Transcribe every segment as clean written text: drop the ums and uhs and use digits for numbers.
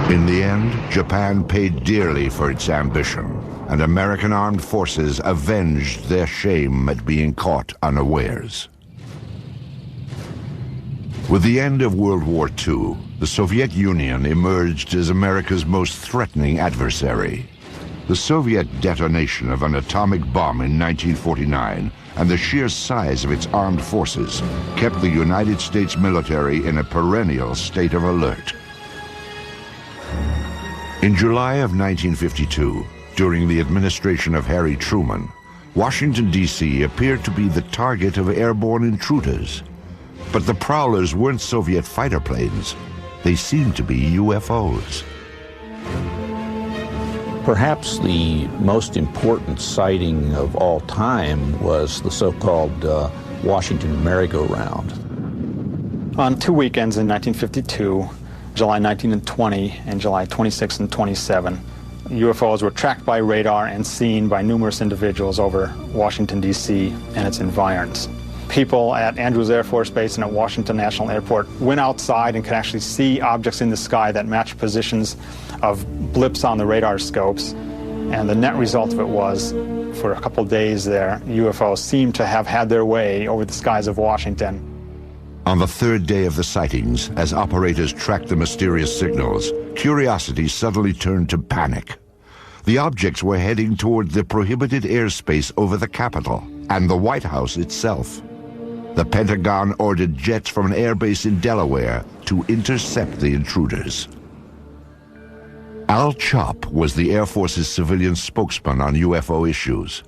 In the end, Japan paid dearly for its ambition, and American armed forces avenged their shame at being caught unawares. With the end of World War II, the Soviet Union emerged as America's most threatening adversary. The Soviet detonation of an atomic bomb in 1949 and the sheer size of its armed forces kept the United States military in a perennial state of alert. In July of 1952, during the administration of Harry Truman, Washington, D.C. appeared to be the target of airborne intruders. But the prowlers weren't Soviet fighter planes. They seemed to be UFOs. Perhaps the most important sighting of all time was the so-called Washington merry-go-round. On 2 weekends in 1952, July 19 and 20, and July 26 and 27, UFOs were tracked by radar and seen by numerous individuals over Washington, D.C. and its environs. People at Andrews Air Force Base and at Washington National Airport went outside and could actually see objects in the sky that matched positions of blips on the radar scopes. And the net result of it was, for a couple days there, UFOs seemed to have had their way over the skies of Washington. On the third day of the sightings, as operators tracked the mysterious signals, curiosity suddenly turned to panic. The objects were heading toward the prohibited airspace over the Capitol and the White House itself. The Pentagon ordered jets from an airbase in Delaware to intercept the intruders. Al Chop was the Air Force's civilian spokesman on UFO issues.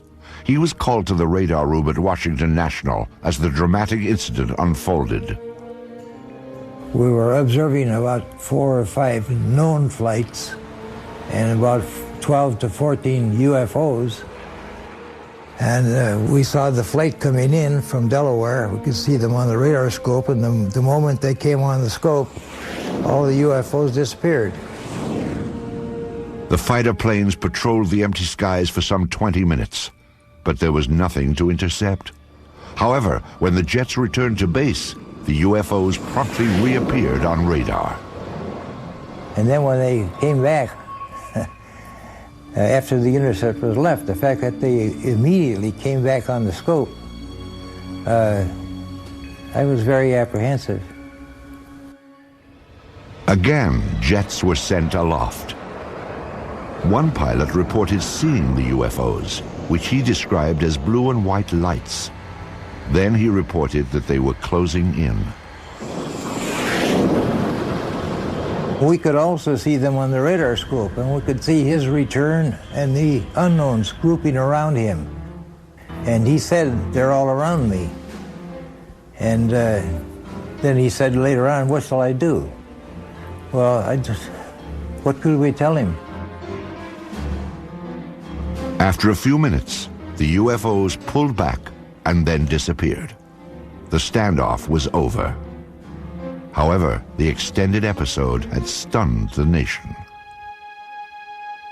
He was called to the radar room at Washington National as the dramatic incident unfolded. We were observing about 4 or 5 known flights and about 12 to 14 UFOs. And we saw the flight coming in from Delaware. We could see them on the radar scope, and the moment they came on the scope, all the UFOs disappeared. The fighter planes patrolled the empty skies for some 20 minutes, but there was nothing to intercept. However, when the jets returned to base, the UFOs promptly reappeared on radar. And then when they came back, after the interceptors left, the fact that they immediately came back on the scope, I was very apprehensive. Again, jets were sent aloft. One pilot reported seeing the UFOs, which he described as blue and white lights. Then he reported that they were closing in. We could also see them on the radar scope, and we could see his return and the unknowns grouping around him. And he said, "They're all around me." And then he said later on, "What shall I do?" Well, what could we tell him? After a few minutes, the UFOs pulled back and then disappeared. The standoff was over. However, the extended episode had stunned the nation.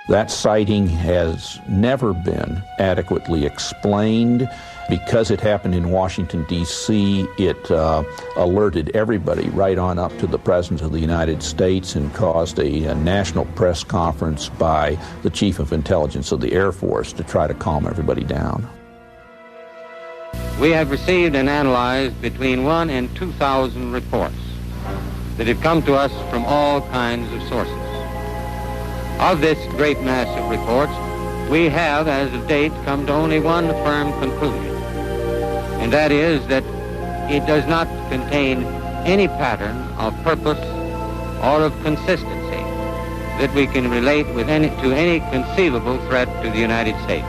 That sighting has never been adequately explained. Because it happened in Washington, D.C., it alerted everybody right on up to the President of the United States and caused a national press conference by the Chief of Intelligence of the Air Force to try to calm everybody down. We have received and analyzed between 1,000 and 2,000 reports that have come to us from all kinds of sources. Of this great mass of reports, we have, as of date, come to only one firm conclusion, and that is that it does not contain any pattern of purpose or of consistency that we can relate to any conceivable threat to the United States.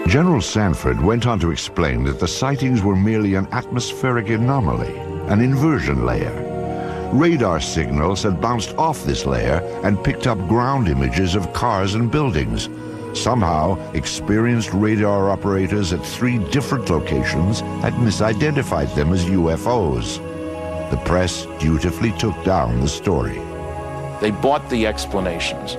General Sanford went on to explain that the sightings were merely an atmospheric anomaly, an inversion layer. Radar signals had bounced off this layer and picked up ground images of cars and buildings. Somehow, experienced radar operators at 3 different locations had misidentified them as UFOs. The press dutifully took down the story. They bought the explanations.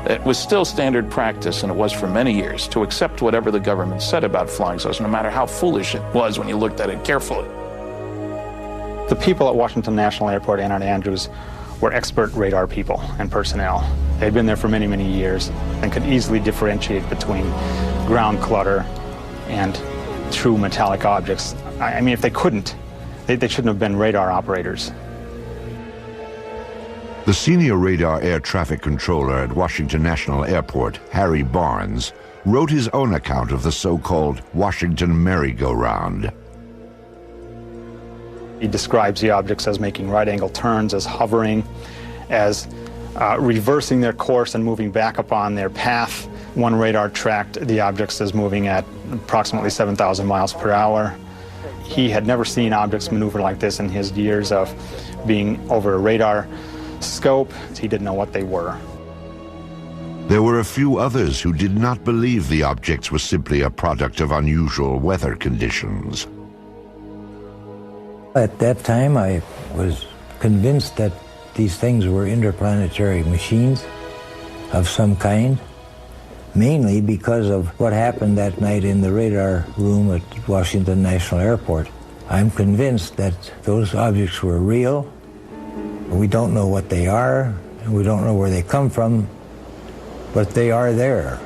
It was still standard practice, and it was for many years, to accept whatever the government said about flying saucers, no matter how foolish it was when you looked at it carefully. The people at Washington National Airport and at Andrews were expert radar people and personnel. They'd been there for many, many years and could easily differentiate between ground clutter and true metallic objects. I mean, if they couldn't, they shouldn't have been radar operators. The senior radar air traffic controller at Washington National Airport, Harry Barnes, wrote his own account of the so-called Washington merry-go-round. He describes the objects as making right-angle turns, as hovering, as reversing their course and moving back upon their path. One radar tracked the objects as moving at approximately 7,000 miles per hour. He had never seen objects maneuver like this in his years of being over a radar scope. He didn't know what they were. There were a few others who did not believe the objects were simply a product of unusual weather conditions. At that time, I was convinced that these things were interplanetary machines of some kind, mainly because of what happened that night in the radar room at Washington National Airport. I'm convinced that those objects were real. We don't know what they are, and we don't know where they come from, but they are there.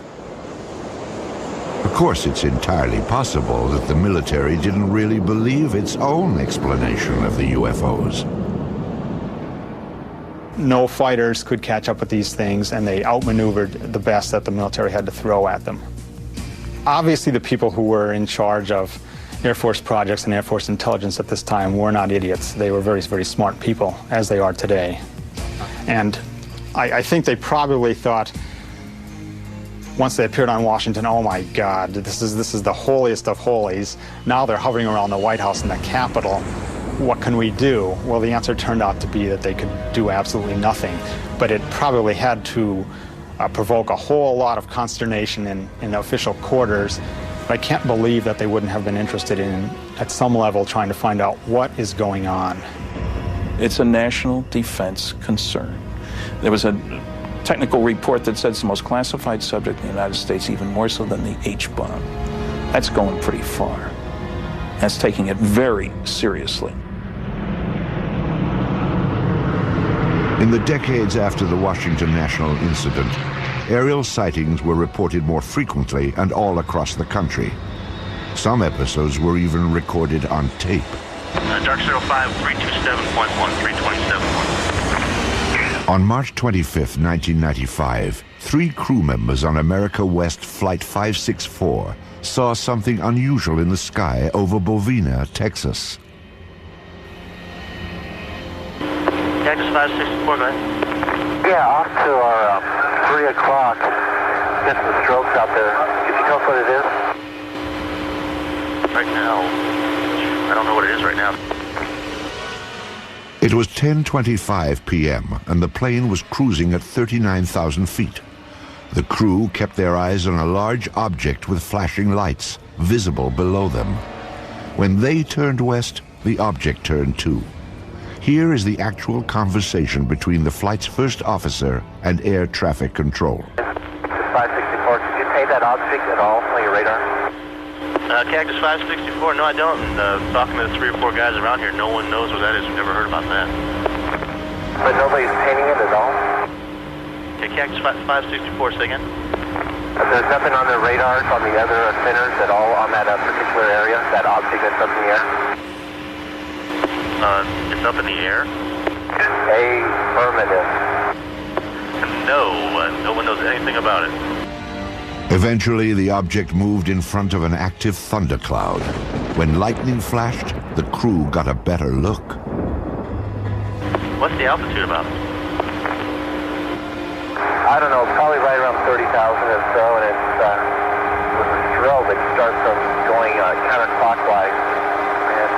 Of course, it's entirely possible that the military didn't really believe its own explanation of the UFOs. No fighters could catch up with these things, and they outmaneuvered the best that the military had to throw at them. Obviously, the people who were in charge of Air Force projects and Air Force intelligence at this time were not idiots. They were very, very smart people, as they are today. And I think they probably thought, once they appeared on Washington, oh my God, this is the holiest of holies. Now they're hovering around the White House and the Capitol. What can we do? Well, the answer turned out to be that they could do absolutely nothing. But it probably had to provoke a whole lot of consternation in official quarters. But I can't believe that they wouldn't have been interested in, at some level, trying to find out what is going on. It's a national defense concern. There was a technical report that said it's the most classified subject in the United States, even more so than the H-bomb. That's going pretty far. That's taking it very seriously. In the decades after the Washington National Incident, aerial sightings were reported more frequently and all across the country. Some episodes were even recorded on tape. Dark 05, 327.1, 327.1. On March 25, 1995, 3 crew members on America West Flight 564 saw something unusual in the sky over Bovina, Texas. Texas 564, go ahead. Yeah, off to our 3 o'clock. Get some strokes out there. Could you tell us what it is? Right now, I don't know what it is right now. It was 10:25 p.m. and the plane was cruising at 39,000 feet. The crew kept their eyes on a large object with flashing lights, visible below them. When they turned west, the object turned too. Here is the actual conversation between the flight's first officer and air traffic control. 564, could you pay that object at all on your radar? Cactus 564, no I don't. And talking to the 3 or 4 guys around here, no one knows what that is. We've never heard about that. But nobody's painting it at all? Okay, Cactus 564, say again? There's nothing on the radars on the other centers at all on that particular area, that object that's up in the air? It's up in the air? Affirmative. No, no one knows anything about it. Eventually, the object moved in front of an active thundercloud. When lightning flashed, the crew got a better look. What's the altitude about? I don't know, probably right around 30,000 or so, and it's with a strobe, it starts from going counterclockwise, and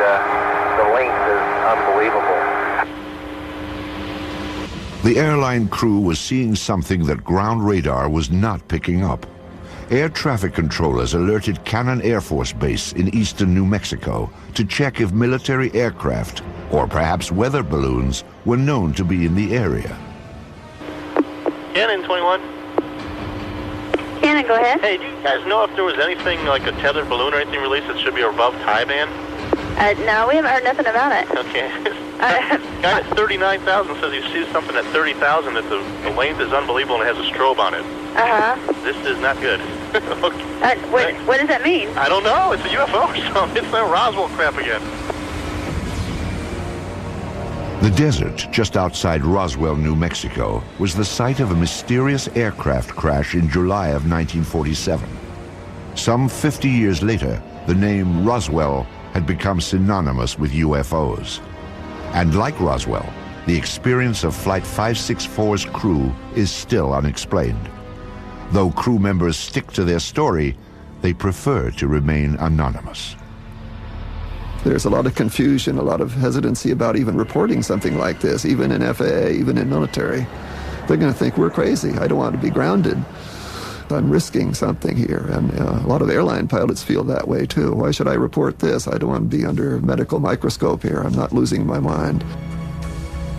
the length is unbelievable. The airline crew was seeing something that ground radar was not picking up. Air traffic controllers alerted Cannon Air Force Base in eastern New Mexico to check if military aircraft, or perhaps weather balloons, were known to be in the area. Cannon 21. Cannon, go ahead. Hey, do you guys know if there was anything like a tethered balloon or anything released that should be above tie band? No, we haven't heard nothing about it. Okay. Guy at 39,000 says he sees something at 30,000 that the length is unbelievable and it has a strobe on it. This is not good. Okay. What does that mean? I don't know. It's a UFO or something. It's that Roswell crap again. The desert just outside Roswell, New Mexico, was the site of a mysterious aircraft crash in July of 1947. Some 50 years later, the name Roswell had become synonymous with UFOs. And like Roswell, the experience of Flight 564's crew is still unexplained. Though crew members stick to their story, they prefer to remain anonymous. There's a lot of confusion, a lot of hesitancy about even reporting something like this, even in FAA, even in military. They're going to think we're crazy. I don't want to be grounded. I'm risking something here. And a lot of airline pilots feel that way too. Why should I report this? I don't want to be under medical microscope here. I'm not losing my mind.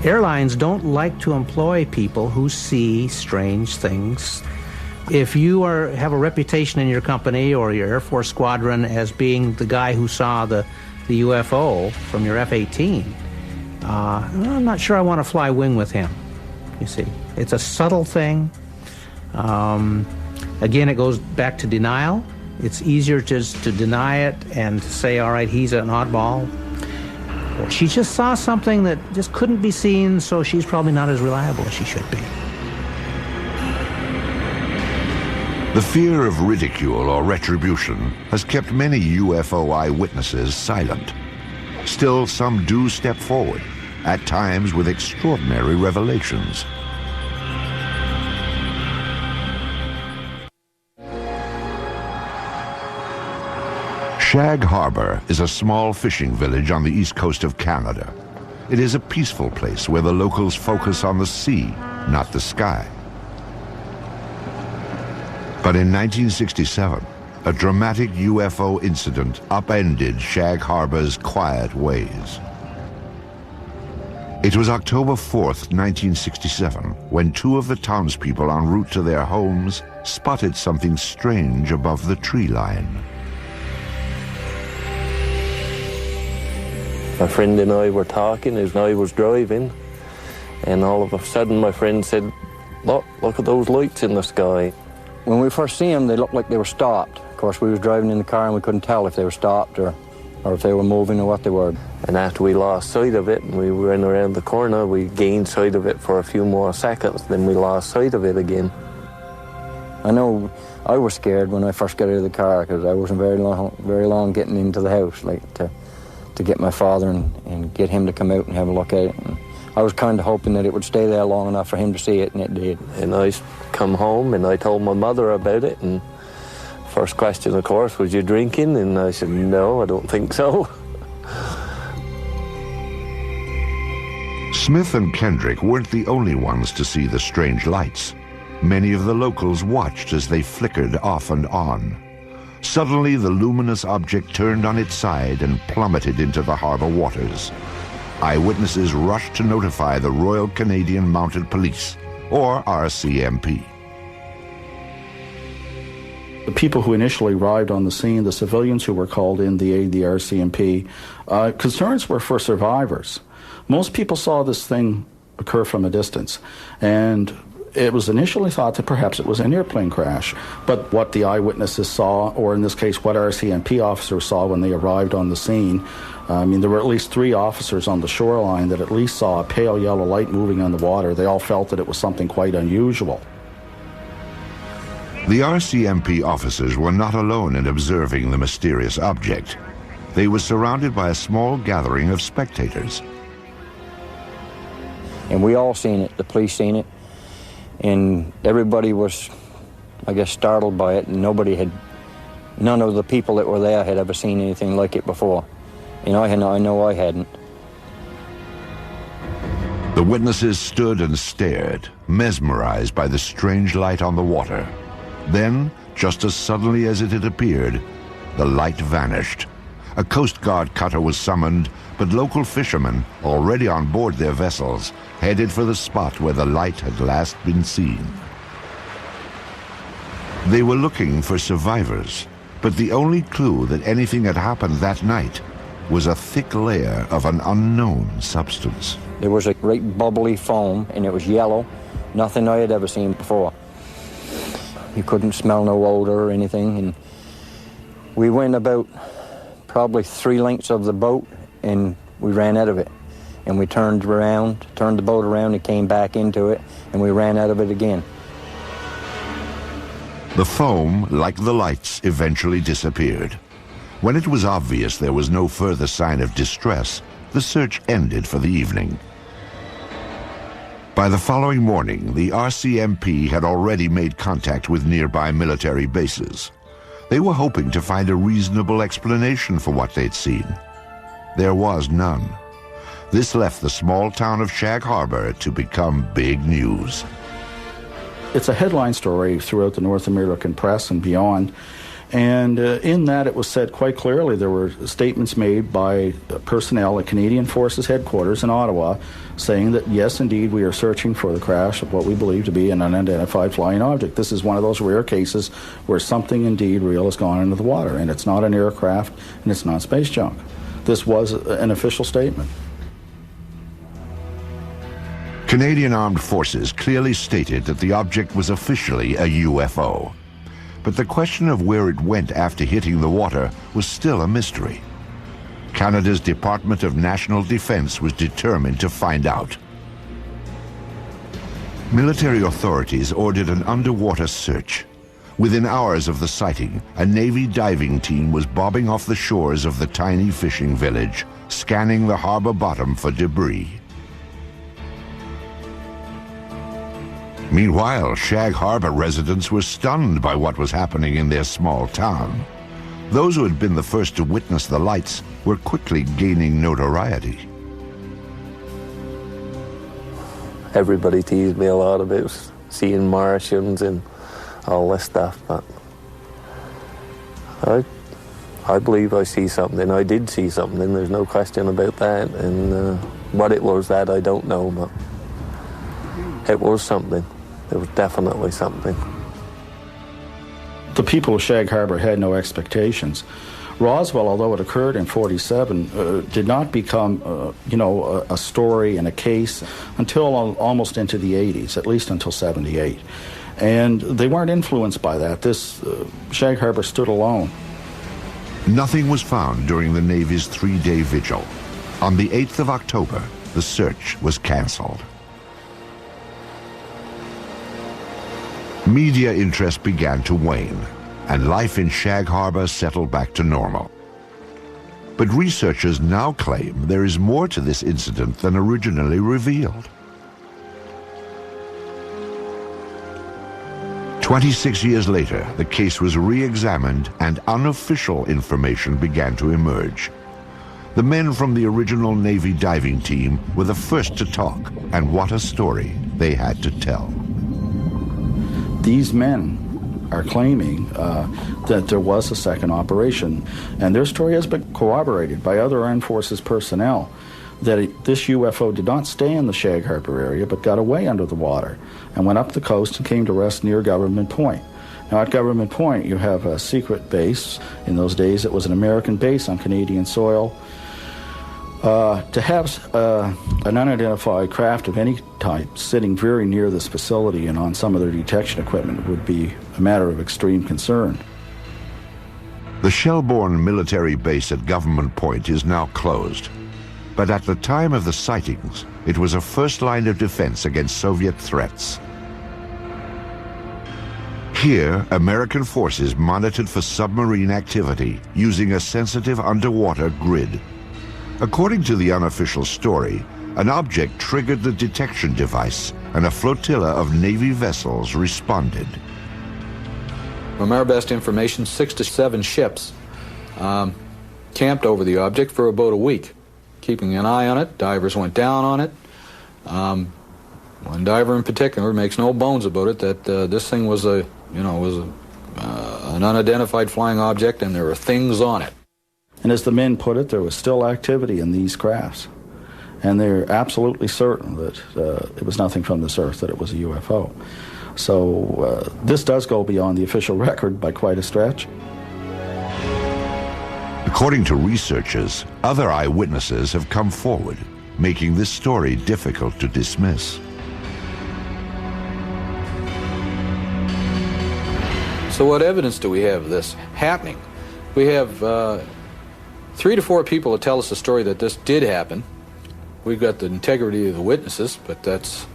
Airlines don't like to employ people who see strange things. If you have a reputation in your company or your Air Force squadron as being the guy who saw the UFO from your F-18, I'm not sure I want to fly wing with him, you see. It's a subtle thing. Again, it goes back to denial. It's easier just to deny it and to say, all right, he's an oddball. She just saw something that just couldn't be seen, so she's probably not as reliable as she should be. The fear of ridicule or retribution has kept many UFO eyewitnesses silent. Still, some do step forward, at times with extraordinary revelations. Shag Harbor is a small fishing village on the east coast of Canada. It is a peaceful place where the locals focus on the sea, not the sky. But in 1967, a dramatic UFO incident upended Shag Harbor's quiet ways. It was October 4th, 1967, when two of the townspeople en route to their homes spotted something strange above the tree line. My friend and I were talking as I was driving, and all of a sudden my friend said, look at those lights in the sky. When we first seen them, they looked like they were stopped. Of course, we was driving in the car and we couldn't tell if they were stopped or if they were moving or what they were. And after we lost sight of it and we went around the corner, we gained sight of it for a few more seconds, then we lost sight of it again. I know I was scared when I first got out of the car because I wasn't very long getting into the house, like to get my father and get him to come out and have a look at it. And I was kind of hoping that it would stay there long enough for him to see it, and it did. And I come home and I told my mother about it, and first question, of course, was you drinking? And I said, no, I don't think so. Smith and Kendrick weren't the only ones to see the strange lights. Many of the locals watched as they flickered off and on. Suddenly, the luminous object turned on its side and plummeted into the harbor waters. Eyewitnesses rushed to notify the Royal Canadian Mounted Police, or RCMP. The people who initially arrived on the scene, the civilians who were called in to aid the RCMP, concerns were for survivors. Most people saw this thing occur from a distance, and it was initially thought that perhaps it was an airplane crash. But what the eyewitnesses saw, or in this case what RCMP officers saw when they arrived on the scene, there were at least 3 officers on the shoreline that at least saw a pale yellow light moving on the water. They all felt that it was something quite unusual. The RCMP officers were not alone in observing the mysterious object. They were surrounded by a small gathering of spectators. And we all seen it, the police seen it, and everybody was, I guess, startled by it, and none of the people that were there had ever seen anything like it before. And I know I hadn't. The witnesses stood and stared, mesmerized by the strange light on the water. Then, just as suddenly as it had appeared, the light vanished. A Coast Guard cutter was summoned, but local fishermen, already on board their vessels, headed for the spot where the light had last been seen. They were looking for survivors, but the only clue that anything had happened that night was a thick layer of an unknown substance. There was a great bubbly foam, and it was yellow. Nothing I had ever seen before. You couldn't smell no odor or anything. And we went about probably 3 lengths of the boat, and we ran out of it. And we turned the boat around and came back into it, and we ran out of it again. The foam, like the lights, eventually disappeared. When it was obvious there was no further sign of distress, the search ended for the evening. By the following morning, the RCMP had already made contact with nearby military bases. They were hoping to find a reasonable explanation for what they'd seen. There was none. This left the small town of Shag Harbor to become big news. It's a headline story throughout the North American press and beyond. And in that, it was said quite clearly, there were statements made by personnel at Canadian Forces headquarters in Ottawa saying that, yes, indeed, we are searching for the crash of what we believe to be an unidentified flying object. This is one of those rare cases where something indeed real has gone into the water, and it's not an aircraft and it's not space junk. This was an official statement. Canadian Armed Forces clearly stated that the object was officially a UFO. But the question of where it went after hitting the water was still a mystery. Canada's Department of National Defence was determined to find out. Military authorities ordered an underwater search. Within hours of the sighting, a Navy diving team was bobbing off the shores of the tiny fishing village, scanning the harbor bottom for debris. Meanwhile, Shag Harbor residents were stunned by what was happening in their small town. Those who had been the first to witness the lights were quickly gaining notoriety. Everybody teased me a lot about seeing Martians and all this stuff, but I believe I see something. I did see something, there's no question about that. And what it was, that I don't know, but it was something. It was definitely something. The people of Shag Harbor had no expectations. Roswell, although it occurred in '47, did not become, a story and a case until almost into the '80s, at least until '78. And they weren't influenced by that. Shag Harbor stood alone. Nothing was found during the Navy's 3-day vigil. On the 8th of October, the search was canceled. Media interest began to wane, and life in Shag Harbor settled back to normal. But researchers now claim there is more to this incident than originally revealed. 26 years later, the case was re-examined and unofficial information began to emerge. The men from the original Navy diving team were the first to talk, and what a story they had to tell. These men are claiming that there was a second operation, and their story has been corroborated by other Armed Forces personnel, that this UFO did not stay in the Shag Harbor area, but got away under the water and went up the coast and came to rest near Government Point. Now, at Government Point, you have a secret base. In those days, it was an American base on Canadian soil. To have an unidentified craft of any type sitting very near this facility and on some of their detection equipment would be a matter of extreme concern. The Shelbourne military base at Government Point is now closed. But at the time of the sightings, it was a first line of defense against Soviet threats. Here, American forces monitored for submarine activity using a sensitive underwater grid. According to the unofficial story, an object triggered the detection device, and a flotilla of Navy vessels responded. From our best information, 6 to 7 ships camped over the object for about a week, keeping an eye on it. Divers went down on it. One diver in particular makes no bones about it that this thing was an unidentified flying object, and there were things on it. And as the men put it, there was still activity in these crafts. And they're absolutely certain that it was nothing from this earth, that it was a UFO. So this does go beyond the official record by quite a stretch. According to researchers, other eyewitnesses have come forward, making this story difficult to dismiss. So what evidence do we have of this happening? We have 3 to 4 people that tell us the story that this did happen. We've got the integrity of the witnesses, but that's,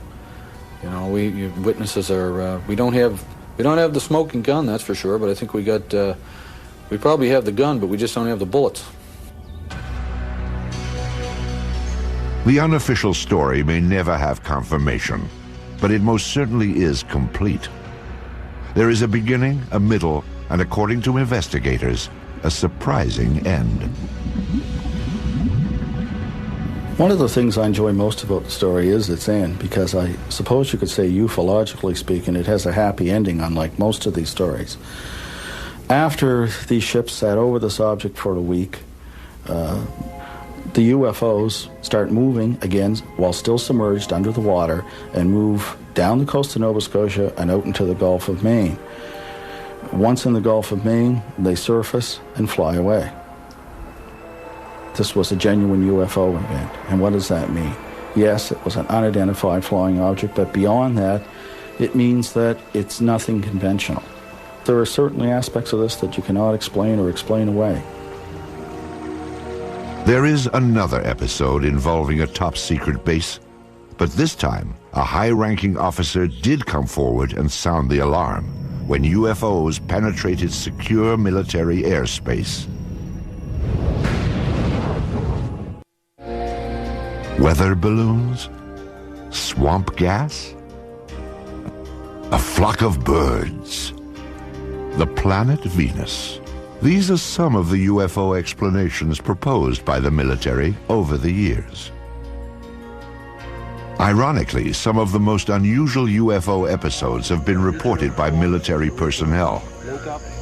you know, witnesses are, we don't have the smoking gun, that's for sure, but I think we probably have the gun, but we just don't have the bullets. The unofficial story may never have confirmation, but it most certainly is complete. There is a beginning, a middle, and according to investigators, a surprising end. One of the things I enjoy most about the story is its end, because I suppose you could say, ufologically speaking, it has a happy ending, unlike most of these stories. After these ships sat over this object for a week, the UFOs start moving again while still submerged under the water and move down the coast of Nova Scotia and out into the Gulf of Maine. Once in the Gulf of Maine, they surface and fly away. This was a genuine UFO event. And what does that mean? Yes, it was an unidentified flying object, but beyond that, it means that it's nothing conventional. There are certainly aspects of this that you cannot explain or explain away. There is another episode involving a top-secret base, but this time, a high-ranking officer did come forward and sound the alarm when UFOs penetrated secure military airspace. Weather balloons? Swamp gas? A flock of birds? The planet Venus? These are some of the UFO explanations proposed by the military over the years. Ironically, some of the most unusual UFO episodes have been reported by military personnel,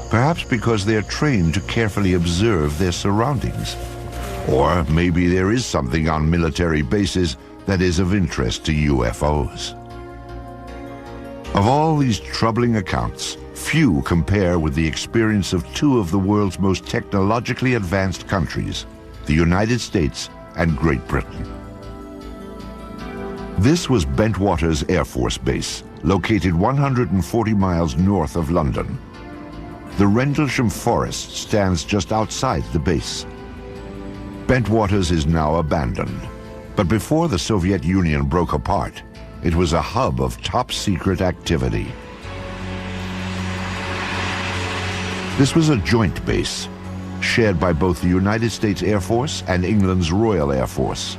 perhaps because they are trained to carefully observe their surroundings. Or maybe there is something on military bases that is of interest to UFOs. Of all these troubling accounts, few compare with the experience of 2 of the world's most technologically advanced countries, the United States and Great Britain. This was Bentwaters Air Force Base, located 140 miles north of London. The Rendlesham Forest stands just outside the base. Bentwaters is now abandoned, but before the Soviet Union broke apart, it was a hub of top-secret activity. This was a joint base, shared by both the United States Air Force and England's Royal Air Force.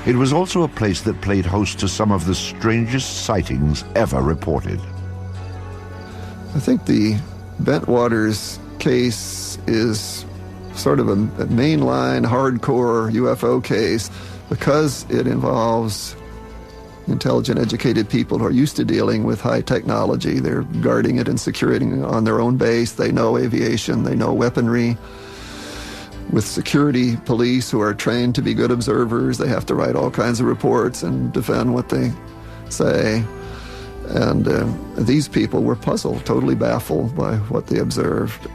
It was also a place that played host to some of the strangest sightings ever reported. I think the Bentwaters case is sort of a mainline, hardcore UFO case because it involves intelligent, educated people who are used to dealing with high technology. They're guarding it and securing it on their own base. They know aviation, they know weaponry. With security police who are trained to be good observers, they have to write all kinds of reports and defend what they say. And these people were puzzled, totally baffled by what they observed.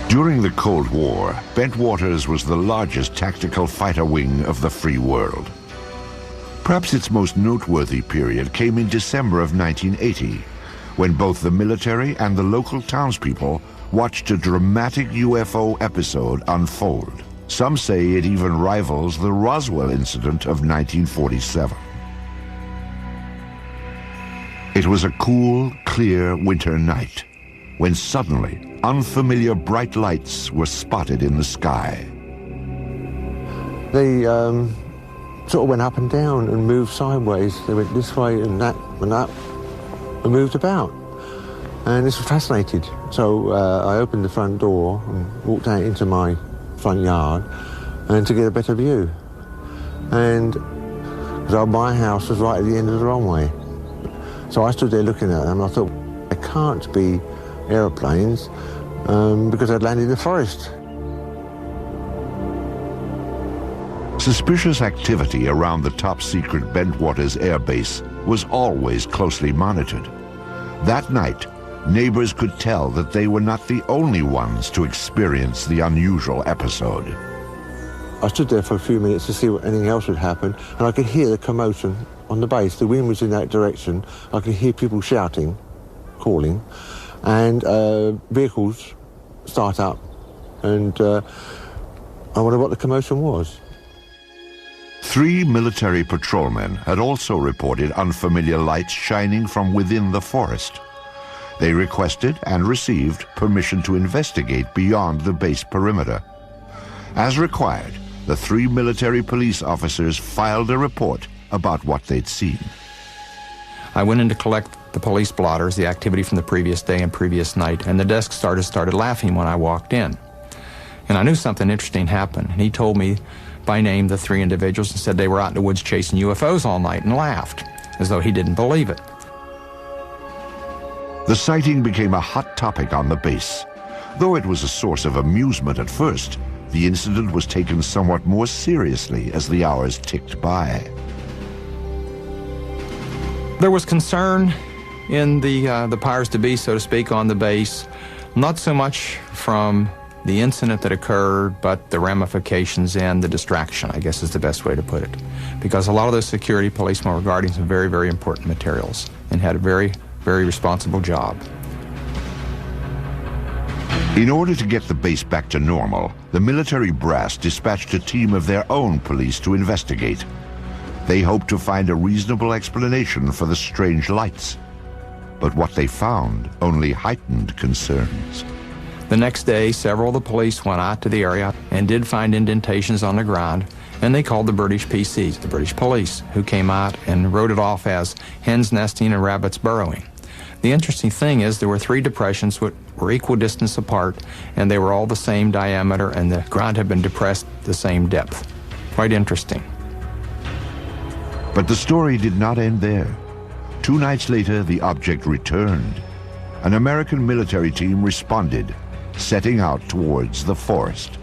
During the Cold War, Bentwaters was the largest tactical fighter wing of the free world. Perhaps its most noteworthy period came in December of 1980, when both the military and the local townspeople watched a dramatic UFO episode unfold. Some say it even rivals the Roswell incident of 1947. It was a cool, clear winter night, when suddenly unfamiliar bright lights were spotted in the sky. They sort of went up and down and moved sideways. They went this way and that and moved about. And this was fascinating. So I opened the front door and walked out into my front yard and to get a better view. And so my house was right at the end of the runway. So I stood there looking at them and I thought, it can't be aeroplanes because I'd landed in the forest. Suspicious activity around the top-secret Bentwaters Air Base was always closely monitored. That night, neighbors could tell that they were not the only ones to experience the unusual episode. I stood there for a few minutes to see what anything else would happen, and I could hear the commotion on the base. The wind was in that direction. I could hear people shouting, calling, and vehicles start up, and I wondered what the commotion was. 3 military patrolmen had also reported unfamiliar lights shining from within the forest. They requested and received permission to investigate beyond the base perimeter. As required, the 3 military police officers filed a report about what they'd seen. I went in to collect the police blotters, the activity from the previous day and previous night, and the desk started laughing when I walked in. And I knew something interesting happened. And he told me by name the 3 individuals and said they were out in the woods chasing UFOs all night, and laughed, as though he didn't believe it. The sighting became a hot topic on the base. Though it was a source of amusement at first, the incident was taken somewhat more seriously as the hours ticked by. There was concern in the powers to be, so to speak, on the base, not so much from the incident that occurred, but the ramifications and the distraction, I guess is the best way to put it. Because a lot of those security policemen were guarding some very, very important materials and had a very, very responsible job. In order to get the base back to normal, the military brass dispatched a team of their own police to investigate. They hoped to find a reasonable explanation for the strange lights. But what they found only heightened concerns. The next day, several of the police went out to the area and did find indentations on the ground, and they called the British PCs, the British police, who came out and wrote it off as hens nesting and rabbits burrowing. The interesting thing is there were 3 depressions which were equal distance apart, and they were all the same diameter, and the ground had been depressed the same depth. Quite interesting. But the story did not end there. 2 nights later, the object returned. An American military team responded, setting out towards the forest.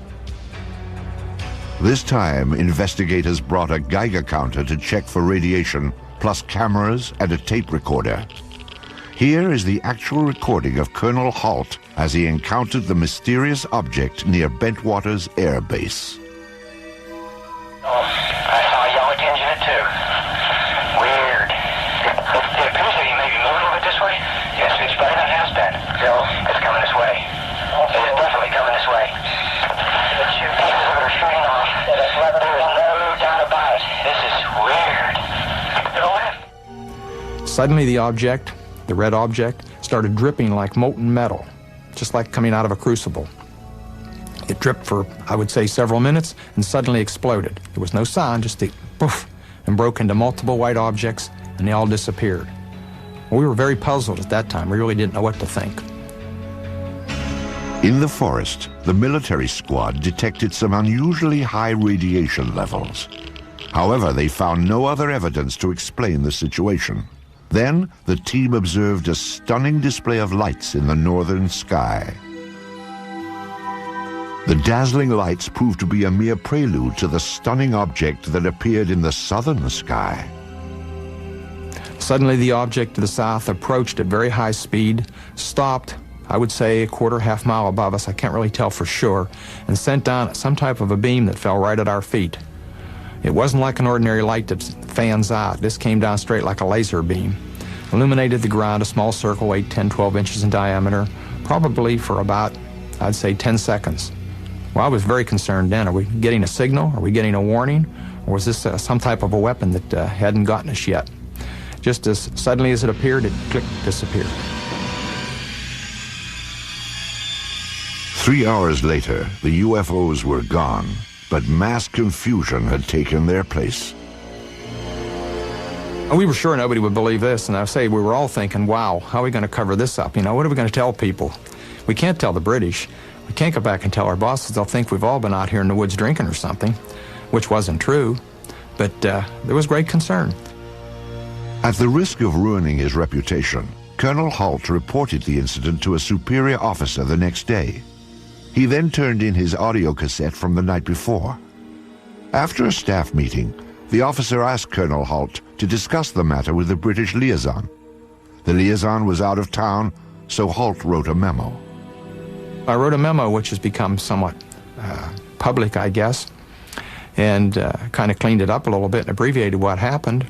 This time, investigators brought a Geiger counter to check for radiation, plus cameras and a tape recorder. Here is the actual recording of Colonel Halt as he encountered the mysterious object near Bentwaters Air Base. Oh, I saw a yellow tinge in it too. Weird. It appears to be maybe moving a little bit this way. Yes, it's better than it has been. Bill, it's coming this way. It is definitely coming this way. The two pieces of it are shooting off. There is no doubt about it. This is weird. Suddenly the object, the red object, started dripping like molten metal, just like coming out of a crucible. It dripped for, I would say, several minutes and suddenly exploded. There was no sound, just a poof, and broke into multiple white objects, and they all disappeared. Well, we were very puzzled at that time. We really didn't know what to think. In the forest, the military squad detected some unusually high radiation levels. However, they found no other evidence to explain the situation. Then, the team observed a stunning display of lights in the northern sky. The dazzling lights proved to be a mere prelude to the stunning object that appeared in the southern sky. Suddenly, the object to the south approached at very high speed, stopped, I would say, a half mile above us, I can't really tell for sure, and sent down some type of a beam that fell right at our feet. It wasn't like an ordinary light that fans out. This came down straight like a laser beam. Illuminated the ground, a small circle, weighed 10, 12 inches in diameter, probably for about, I'd say, 10 seconds. Well, I was very concerned then. Are we getting a signal? Are we getting a warning? Or was this some type of a weapon that hadn't gotten us yet? Just as suddenly as it appeared, it clicked, disappeared. 3 hours later, the UFOs were gone, but mass confusion had taken their place. We were sure nobody would believe this, and I say we were all thinking, wow, how are we going to cover this up? You know, what are we going to tell people? We can't tell the British. We can't go back and tell our bosses. They'll think we've all been out here in the woods drinking or something, which wasn't true, but there was great concern. At the risk of ruining his reputation, Colonel Halt reported the incident to a superior officer the next day. He then turned in his audio cassette from the night before. After a staff meeting, the officer asked Colonel Halt to discuss the matter with the British liaison. The liaison was out of town, so Halt wrote a memo. I wrote a memo which has become somewhat public, I guess, and kind of cleaned it up a little bit and abbreviated what happened.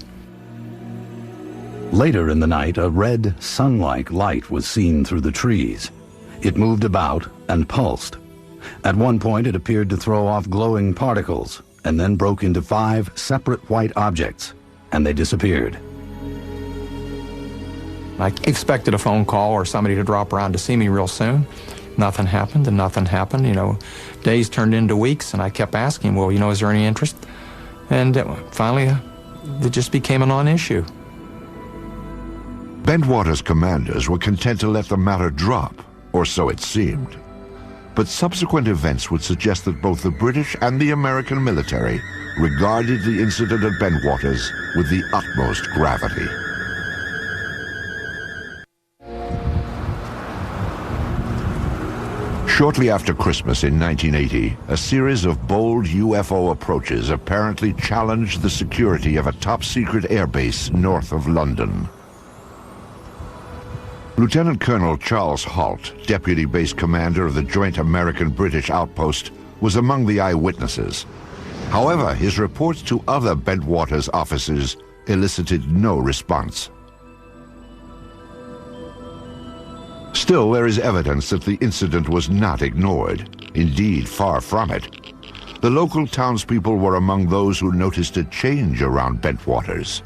Later in the night, a red, sun-like light was seen through the trees. It moved about and pulsed. At one point, it appeared to throw off glowing particles, and then broke into 5 separate white objects, and they disappeared. I expected a phone call or somebody to drop around to see me real soon. Nothing happened, and nothing happened. You know, days turned into weeks, and I kept asking, well, you know, is there any interest? And finally, it just became a non-issue. Bentwater's commanders were content to let the matter drop, or so it seemed. But subsequent events would suggest that both the British and the American military regarded the incident at Bentwaters with the utmost gravity. Shortly after Christmas in 1980, a series of bold UFO approaches apparently challenged the security of a top-secret airbase north of London. Lieutenant Colonel Charles Halt, Deputy Base Commander of the Joint American-British Outpost, was among the eyewitnesses. However, his reports to other Bentwaters officers elicited no response. Still, there is evidence that the incident was not ignored. Indeed, far from it. The local townspeople were among those who noticed a change around Bentwaters.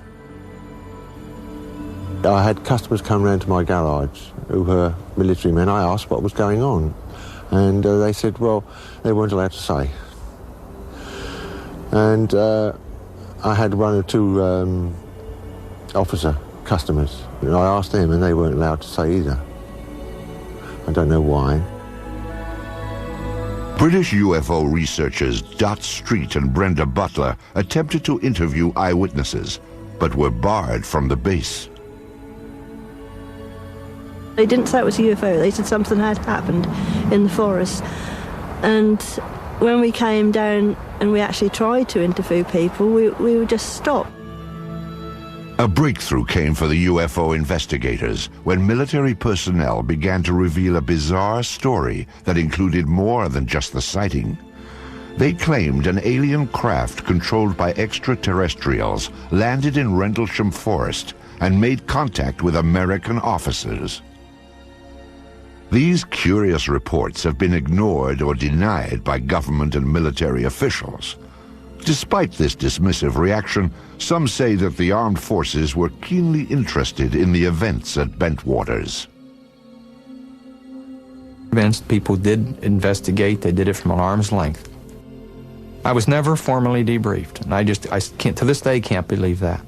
I had customers come round to my garage who were military men. I asked what was going on, and they said, well, they weren't allowed to say. And I had 1 or 2 officer customers, and I asked them, and they weren't allowed to say either. I don't know why. British UFO researchers Dot Street and Brenda Butler attempted to interview eyewitnesses, but were barred from the base. They didn't say it was a UFO, they said something had happened in the forest. And when we came down and we actually tried to interview people, we were just stopped. A breakthrough came for the UFO investigators when military personnel began to reveal a bizarre story that included more than just the sighting. They claimed an alien craft controlled by extraterrestrials landed in Rendlesham Forest and made contact with American officers. These curious reports have been ignored or denied by government and military officials. Despite this dismissive reaction, some say that the armed forces were keenly interested in the events at Bentwaters. People did investigate, they did it from an arm's length. I was never formally debriefed, and I can't, to this day, can't believe that.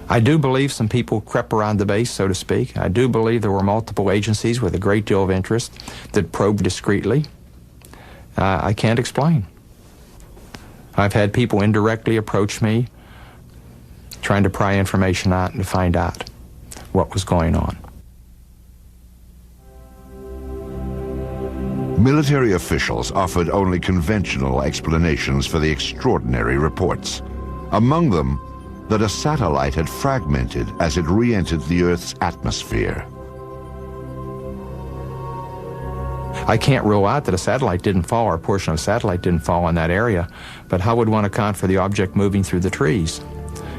I do believe some people crept around the base, so to speak. I do believe there were multiple agencies with a great deal of interest that probed discreetly. I can't explain. I've had people indirectly approach me trying to pry information out and to find out what was going on. Military officials offered only conventional explanations for the extraordinary reports. Among them, that a satellite had fragmented as it re-entered the Earth's atmosphere. I can't rule out that a satellite didn't fall or a portion of a satellite didn't fall in that area, but how would one account for the object moving through the trees?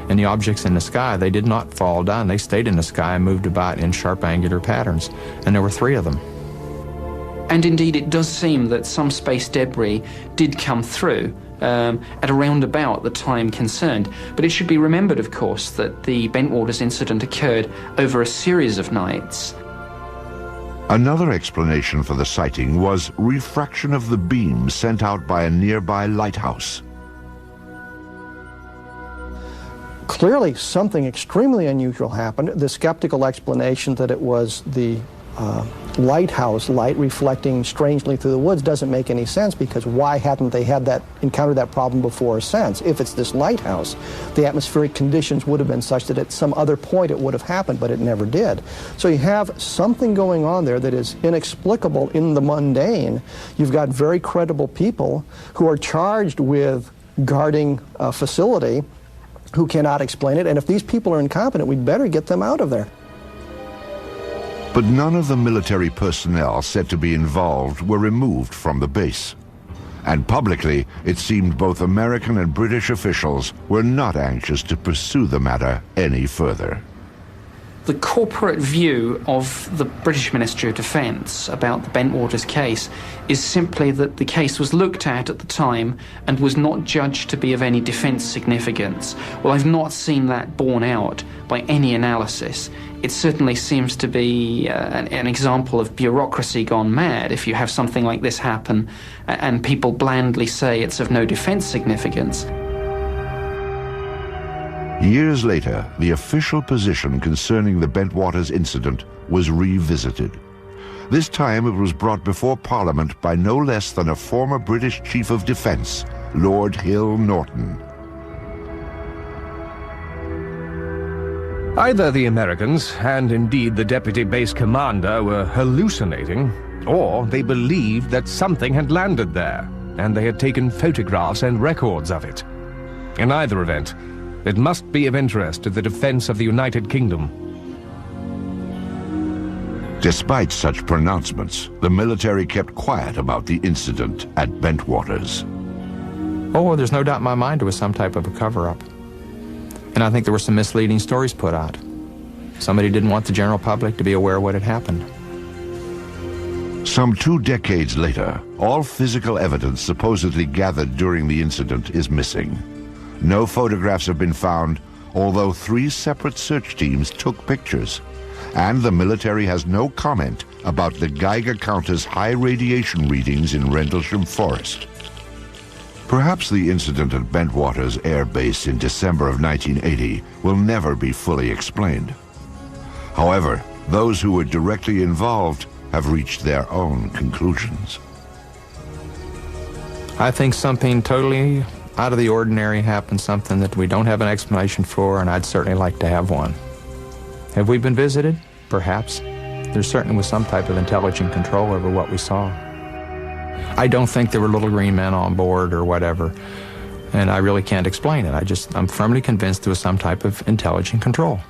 And the objects in the sky, they did not fall down. They stayed in the sky and moved about in sharp angular patterns, and there were 3 of them. And indeed, it does seem that some space debris did come through at around about the time concerned. But it should be remembered, of course, that the Bentwaters incident occurred over a series of nights. Another explanation for the sighting was refraction of the beam sent out by a nearby lighthouse. Clearly, something extremely unusual happened. The skeptical explanation that it was the lighthouse light reflecting strangely through the woods doesn't make any sense, because why hadn't they encountered that problem before since? If it's this lighthouse, the atmospheric conditions would have been such that at some other point it would have happened, but it never did. So you have something going on there that is inexplicable in the mundane. You've got very credible people who are charged with guarding a facility who cannot explain it, and if these people are incompetent, we'd better get them out of there. But none of the military personnel said to be involved were removed from the base. And publicly, it seemed both American and British officials were not anxious to pursue the matter any further. The corporate view of the British Ministry of Defence about the Bentwaters case is simply that the case was looked at the time and was not judged to be of any defence significance. Well, I've not seen that borne out by any analysis. It certainly seems to be an example of bureaucracy gone mad if you have something like this happen and people blandly say it's of no defence significance. Years later, the official position concerning the Bentwaters incident was revisited. This time it was brought before Parliament by no less than a former British Chief of Defence, Lord Hill Norton. Either the Americans, and indeed the deputy base commander, were hallucinating, or they believed that something had landed there, and they had taken photographs and records of it. In either event, it must be of interest to the defense of the United Kingdom. Despite such pronouncements, the military kept quiet about the incident at Bentwaters. Oh, there's no doubt in my mind it was some type of a cover-up. And I think there were some misleading stories put out. Somebody didn't want the general public to be aware of what had happened. Some 2 decades later, all physical evidence supposedly gathered during the incident is missing. No photographs have been found, although 3 separate search teams took pictures. And the military has no comment about the Geiger counter's high radiation readings in Rendlesham Forest. Perhaps the incident at Bentwaters Air Base in December of 1980 will never be fully explained. However, those who were directly involved have reached their own conclusions. I think something totally out of the ordinary happened, something that we don't have an explanation for, and I'd certainly like to have one. Have we been visited? Perhaps. There certainly was some type of intelligent control over what we saw. I don't think there were little green men on board or whatever, and I really can't explain it. I'm firmly convinced there was some type of intelligent control.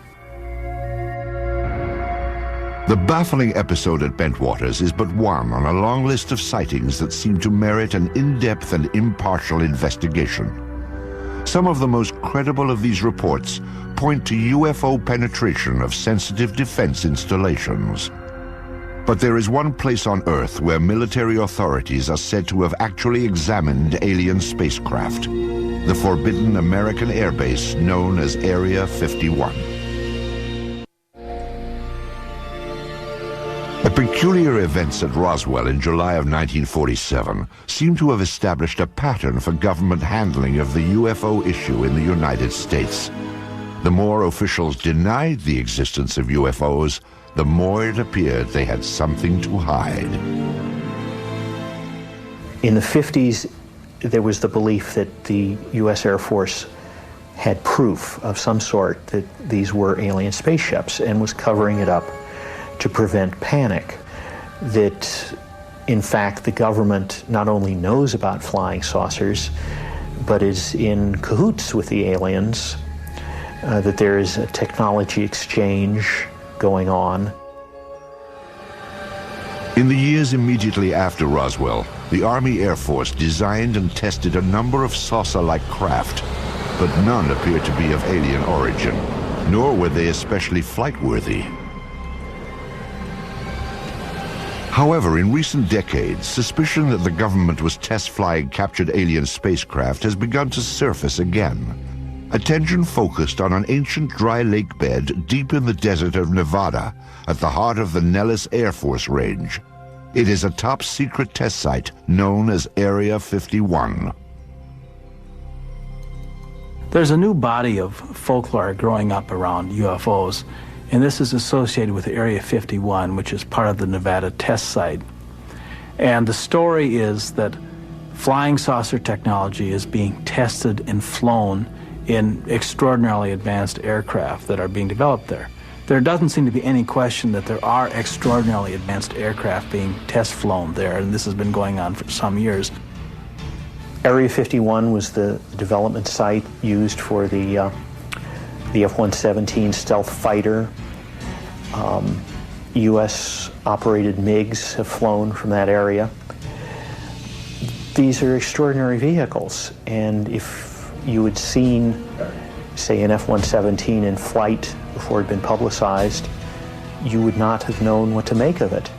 The baffling episode at Bentwaters is but one on a long list of sightings that seem to merit an in-depth and impartial investigation. Some of the most credible of these reports point to UFO penetration of sensitive defense installations. But there is one place on Earth where military authorities are said to have actually examined alien spacecraft: the forbidden American airbase known as Area 51. The peculiar events at Roswell in July of 1947 seem to have established a pattern for government handling of the UFO issue in the United States. The more officials denied the existence of UFOs, the more it appeared they had something to hide. In the 50s, there was the belief that the U.S. Air Force had proof of some sort that these were alien spaceships and was covering it up to prevent panic. That, in fact, the government not only knows about flying saucers, but is in cahoots with the aliens, that there is a technology exchange going on. In the years immediately after Roswell, the Army Air Force designed and tested a number of saucer-like craft, but none appeared to be of alien origin, nor were they especially flight-worthy. However, in recent decades, suspicion that the government was test-flying captured alien spacecraft has begun to surface again. Attention focused on an ancient dry lake bed deep in the desert of Nevada, at the heart of the Nellis Air Force Range. It is a top-secret test site known as Area 51. There's a new body of folklore growing up around UFOs, and this is associated with Area 51, which is part of the Nevada test site. And the story is that flying saucer technology is being tested and flown in extraordinarily advanced aircraft that are being developed there. There doesn't seem to be any question that there are extraordinarily advanced aircraft being test flown there, and this has been going on for some years. Area 51 was the development site used for the F-117 stealth fighter. U.S.-operated MiGs have flown from that area. These are extraordinary vehicles, and if you had seen, say, an F-117 in flight before it had been publicized, you would not have known what to make of it.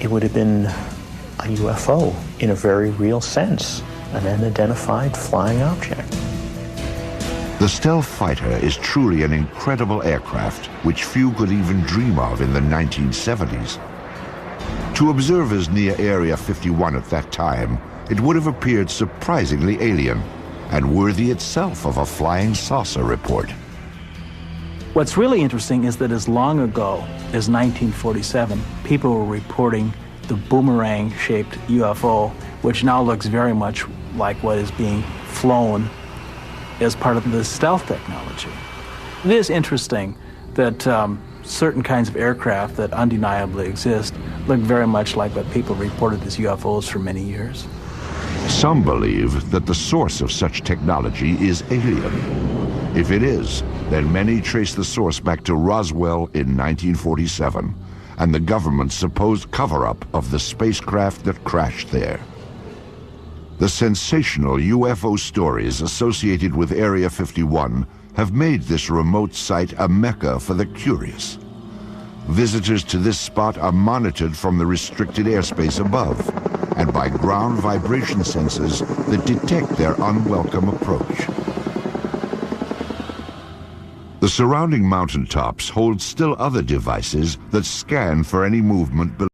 It would have been a UFO in a very real sense, an unidentified flying object. The stealth fighter is truly an incredible aircraft which few could even dream of in the 1970s. To observers near Area 51 at that time, it would have appeared surprisingly alien and worthy itself of a flying saucer report. What's really interesting is that as long ago as 1947, people were reporting the boomerang-shaped UFO, which now looks very much like what is being flown as part of the stealth technology. It is interesting that certain kinds of aircraft that undeniably exist look very much like what people reported as UFOs for many years. Some believe that the source of such technology is alien. If it is, then many trace the source back to Roswell in 1947 and the government's supposed cover-up of the spacecraft that crashed there. The sensational UFO stories associated with Area 51 have made this remote site a mecca for the curious. Visitors to this spot are monitored from the restricted airspace above and by ground vibration sensors that detect their unwelcome approach. The surrounding mountaintops hold still other devices that scan for any movement below.